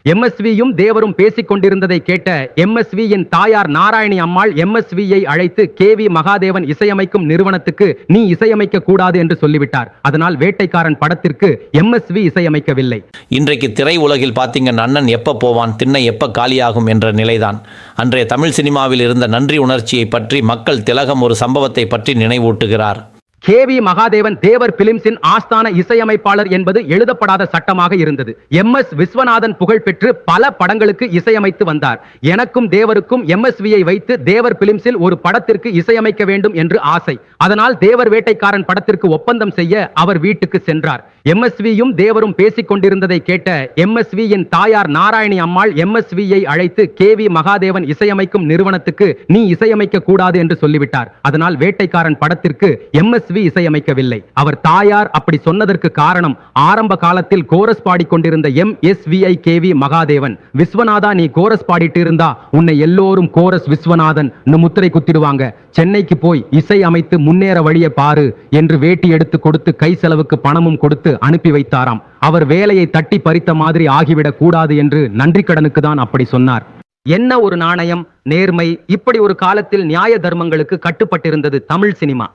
எம்எஸ்வியும் தேவரும் பேசிக் கொண்டிருந்ததை கேட்ட எம்எஸ்வியின் தாயார் நாராயணி அம்மாள் எம்எஸ்வியை அழைத்து கேவி மகாதேவன் இசையமைக்கும் நிறுவனத்துக்கு நீ இசையமைக்க கூடாது என்று சொல்லிவிட்டார். அதனால் வேட்டைக்காரன் படத்திற்கு எம்எஸ்வி இசையமைக்கவில்லை. இன்றைக்கு திரை உலகில் பார்த்தீங்கன்னா அண்ணன் எப்ப போவான், திண்ணை எப்ப காலியாகும் என்ற நிலைதான். அன்றைய தமிழ் சினிமாவில் இருந்த நன்றி உணர்ச்சியை பற்றி மக்கள் திலகம் ஒரு சம்பவத்தை பற்றி நினைவூட்டுகிறார். கேவி மகாதேவன் தேவர் பிலிம்ஸின் ஆஸ்தான இசையமைப்பாளர் என்பது எழுதப்படாத சட்டமாக இருந்தது. எம்எஸ் விஸ்வநாதன் புகழ் பெற்று பல படங்களுக்கு இசையமைத்து வந்தார். எனக்கும் தேவருக்கும் எம்எஸ்வியை வைத்து தேவர் பிலிம்ஸில் ஒரு படத்திற்கு இசையமைக்க வேண்டும் என்று ஆசை. அதனால் தேவர் வேட்டைக்காரன் படத்திற்கு ஒப்பந்தம் செய்ய அவர் வீட்டுக்கு சென்றார். எம்எஸ்வியும் தேவரும் பேசிக் கொண்டிருந்ததை கேட்ட எம்எஸ்வியின் தாயார் நாராயணி அம்மாள் எம்எஸ்வியை அழைத்து கேவி மகாதேவன் இசையமைக்கும் நிறுவனத்துக்கு நீ இசையமைக்க கூடாது என்று சொல்லிவிட்டார். அதனால் வேட்டைக்காரன் படத்திற்கு எம்எஸ்வி இசையமைக்கவில்லை. அவர் தாயார் அப்படி சொன்னதற்கு காரணம், ஆரம்ப காலத்தில் கோரஸ் பாடிக்கொண்டிருந்த எம்எஸ்விஐ கேவி மகாதேவன், விஸ்வநாதா நீ கோரஸ் பாடிட்டு இருந்தா உன்னை எல்லோரும் கோரஸ் விஸ்வநாதன் முத்திரை குத்திடுவாங்க, சென்னைக்கு போய் இசை அமைத்து முன்னேற வழியை பாரு என்று வேட்டி எடுத்து கொடுத்து கை செலவுக்கு பணமும் கொடுத்து அனுப்பி வைத்தாராம். அவர் வேலையை தட்டி பறித்த மாதிரி ஆகிவிடக் கூடாது என்று நன்றி கடனுக்கு தான் அப்படி சொன்னார். என்ன ஒரு நாணயம், நேர்மை! இப்படி ஒரு காலத்தில் நியாய தர்மங்களுக்கு கட்டுப்பட்டிருந்தது தமிழ் சினிமா.